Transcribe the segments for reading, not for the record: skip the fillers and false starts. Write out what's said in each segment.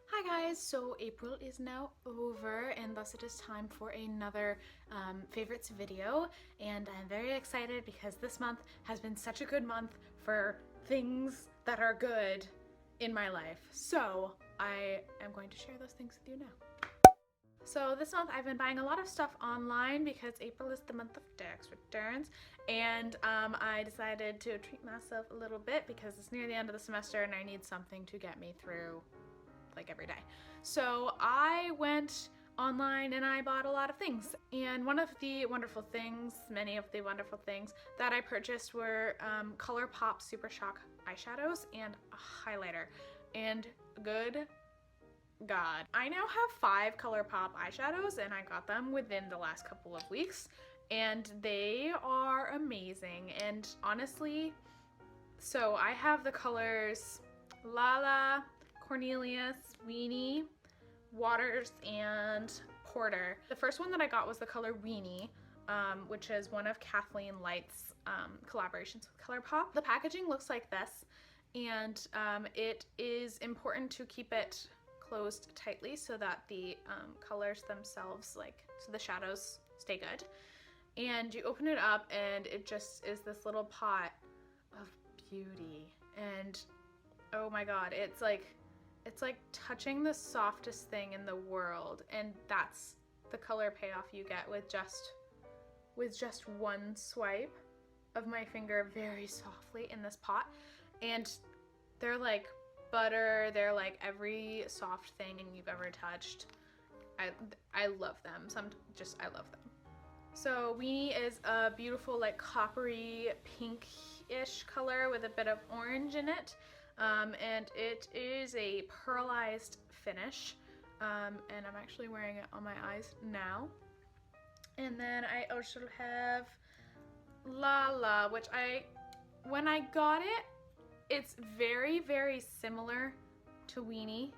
Hi guys, so April is now over and thus it is time for another favorites video, and I'm very excited because this month has been such a good month for things that are good in my life. So I am going to share those things with you now. So this month I've been buying a lot of stuff online because April is the month of tax returns, and I decided to treat myself a little bit because it's near the end of the semester and I need something to get me through like every day. So I went online and I bought a lot of things, and one of the wonderful things, many of the wonderful things that I purchased were ColourPop Super Shock eyeshadows and a highlighter. And good God, I now have 5 ColourPop eyeshadows and I got them within the last couple of weeks and they are amazing. And honestly, so I have the colors Lala, Cornelius, Weenie, Waters, and Porter. The first one that I got was the color Weenie, which is one of Kathleen Light's collaborations with ColourPop. The packaging looks like this, and it is important to keep it closed tightly so that the colors themselves, so the shadows, stay good. And you open it up and it just is this little pot of beauty, and oh my God, it's like touching the softest thing in the world, and that's the color payoff you get with just one swipe of my finger very softly in this pot. And they're like butter, they're like every soft thing you've ever touched. I love them. I love them. So Weenie is a beautiful like coppery pinkish color with a bit of orange in it. And it is a pearlized finish, and I'm actually wearing it on my eyes now. And then I also have Lala, which when I got it, it's very, very similar to Weenie,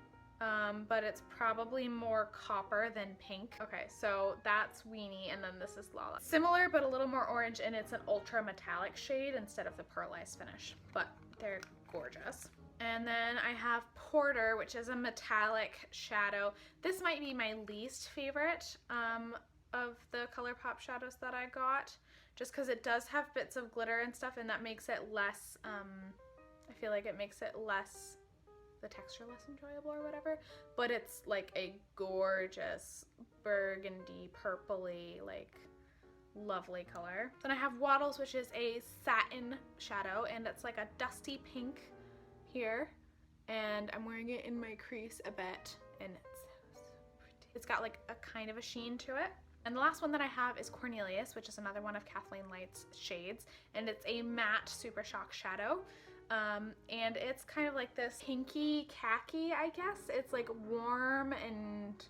but it's probably more copper than pink. Okay, so that's Weenie, and then this is Lala. Similar, but a little more orange, and it's an ultra metallic shade instead of the pearlized finish, but they're gorgeous. And then I have Porter, which is a metallic shadow. This might be my least favorite of the ColourPop shadows that I got, just because it does have bits of glitter and stuff, and that makes it less, I feel like it makes it less, the texture less enjoyable or whatever, but it's like a gorgeous burgundy, purpley, like lovely color. Then I have Waddles, which is a satin shadow, and it's like a dusty pink here, and I'm wearing it in my crease a bit, and it's so pretty. It's got like a kind of a sheen to it. And the last one that I have is Cornelius, which is another one of Kathleen Light's shades, and it's a matte Super Shock shadow. And it's kind of like this pinky khaki, I guess. It's like warm and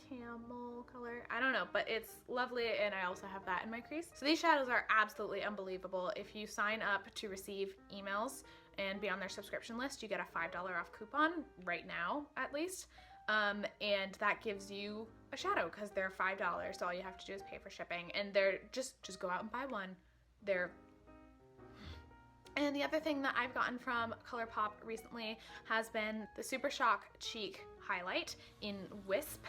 camel color, I don't know, but it's lovely, and I also have that in my crease. So these shadows are absolutely unbelievable. If you sign up to receive emails and be on their subscription list, you get a $5 off coupon right now, at least, and that gives you a shadow because they're $5, so all you have to do is pay for shipping, and they're just go out and buy one. And the other thing that I've gotten from ColourPop recently has been the Super Shock Cheek Highlight in Wisp,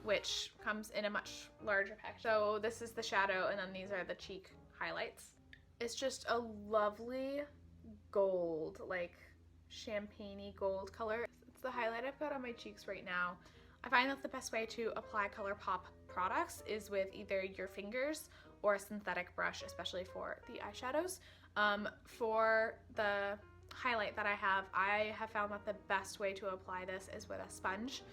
which comes in a much larger pack. So this is the shadow, and then these are the cheek highlights. It's just a lovely gold, like champagne-y gold color. It's the highlight I've got on my cheeks right now. I find that the best way to apply ColourPop products is with either your fingers or a synthetic brush, especially for the eyeshadows. For the highlight that I have found that the best way to apply this is with a sponge.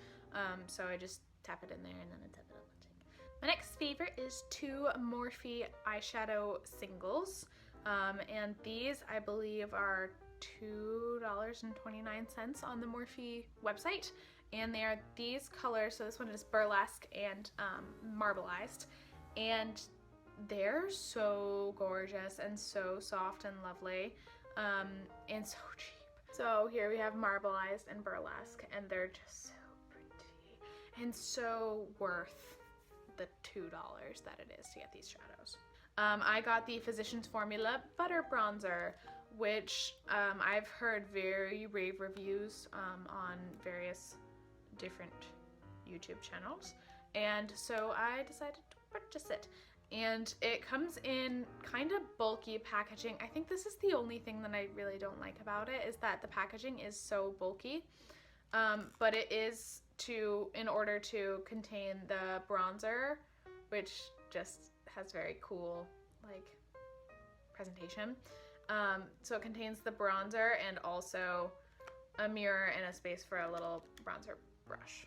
So I just tap it in there and then I tap it on my cheek. My next favorite is 2 Morphe eyeshadow singles, and these I believe are $2.29 on the Morphe website, and they are these colors. So this one is Burlesque and Marbleized, and they're so gorgeous and so soft and lovely, and so cheap. So here we have Marbleized and Burlesque, and they're just so pretty and so worth the $2 that it is to get these shadows. I got the Physicians Formula Butter Bronzer, which I've heard very rave reviews on various different YouTube channels, and so I decided to purchase it. And it comes in kind of bulky packaging. I think this is the only thing that I really don't like about it, is that the packaging is so bulky. But it is in order to contain the bronzer, which just has very cool like presentation. So it contains the bronzer and also a mirror and a space for a little bronzer brush.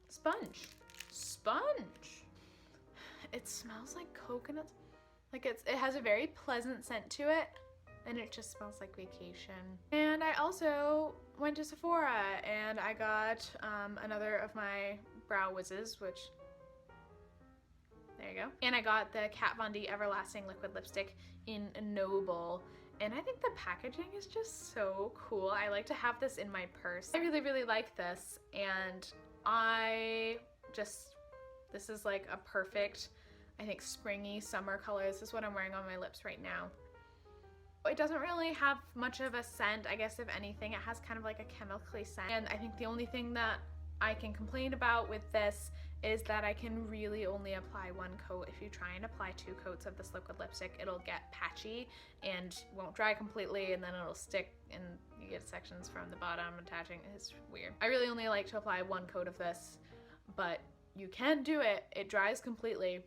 Sponge. It smells like coconut. Like it has a very pleasant scent to it, and it just smells like vacation. And I also went to Sephora and I got another of my brow wizzes, which, there you go. And I got the Kat Von D Everlasting Liquid Lipstick in Noble. And I think the packaging is just so cool. I like to have this in my purse. I really, really like this. And this is like a perfect, I think, springy summer color. This is what I'm wearing on my lips right now. It doesn't really have much of a scent. I guess if anything, it has kind of like a chemically scent. And I think the only thing that I can complain about with this is that I can really only apply one coat. If you try and apply 2 coats of this liquid lipstick, it'll get patchy and won't dry completely, and then it'll stick and you get sections from the bottom attaching. It's weird. I really only like to apply 1 coat of this, but you can do it. It dries completely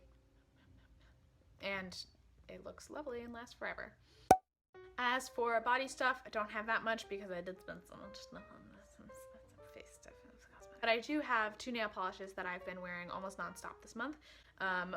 and it looks lovely and lasts forever. As for body stuff, I don't have that much because I did spend so much stuff on this face stuff. But I do have 2 nail polishes that I've been wearing almost nonstop this month.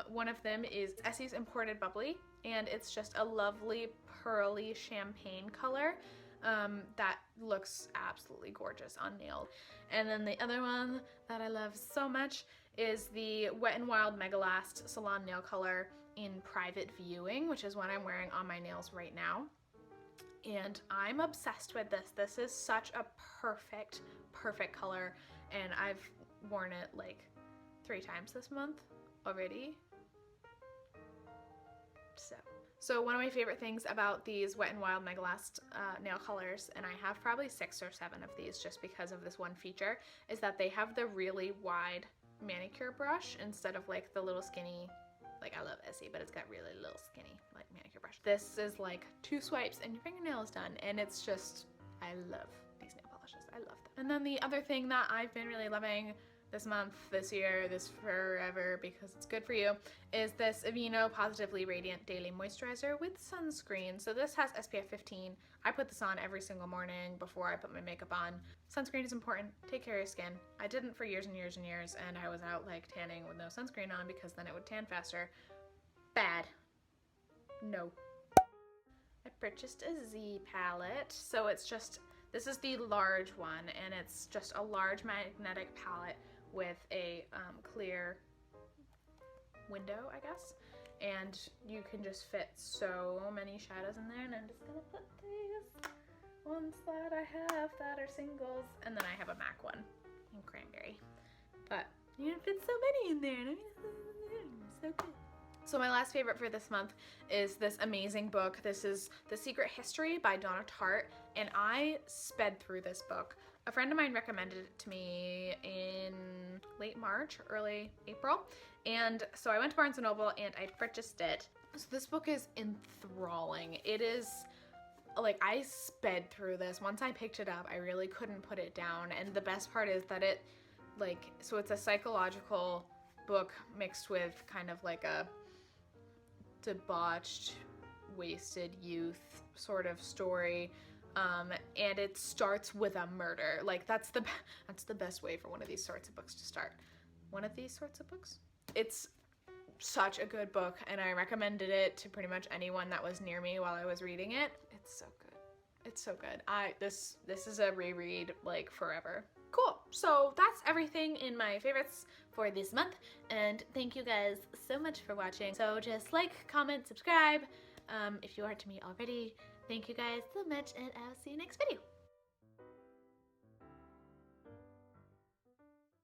One of them is Essie's Imported Bubbly, and it's just a lovely pearly champagne color that looks absolutely gorgeous on nails. And then the other one that I love so much is the Wet n Wild Mega Last Salon Nail Color in Private Viewing, which is what I'm wearing on my nails right now. And I'm obsessed with this. This is such a perfect color, and I've worn it like 3 times this month already. So one of my favorite things about these Wet n Wild Mega Last nail colors, and I have probably 6 or 7 of these just because of this one feature, is that they have the really wide manicure brush instead of like the little skinny, like I love Essie, but it's got really little skinny like manicure brush. This is like 2 swipes and your fingernail is done, and it's just, I love these nail polishes. I love them. And then the other thing that I've been really loving this month, this year, this forever, because it's good for you, is this Aveeno Positively Radiant Daily Moisturizer with sunscreen. So this has SPF 15. I put this on every single morning before I put my makeup on. Sunscreen is important. Take care of your skin. I didn't for years and years and years, and I was out like tanning with no sunscreen on because then it would tan faster. Bad. No. I purchased a Z palette. So it's just, this is the large one, and it's just a large magnetic palette with a clear window, I guess, and you can just fit so many shadows in there. And I'm just gonna put these ones that I have that are singles, and then I have a MAC one in cranberry, but you can fit so many in there, and I mean, it's so good. So my last favorite for this month is this amazing book. This is The Secret History by Donna Tartt, and I sped through this book. A friend of mine recommended it to me in late March, early April, and so I went to Barnes & Noble and I purchased it. So this book is enthralling. It is, like, I sped through this. Once I picked it up, I really couldn't put it down, and the best part is that it, like, so it's a psychological book mixed with kind of like a debauched, wasted youth sort of story, and it starts with a murder. Like, that's the best way for one of these sorts of books to start. One of these sorts of books? It's such a good book, and I recommended it to pretty much anyone that was near me while I was reading it. It's so good. It's so good. This is a reread, like, forever. Cool. So that's everything in my favorites for this month, and thank you guys so much for watching. So just like, comment, subscribe if you aren't to me already. Thank you guys so much, and I'll see you next video.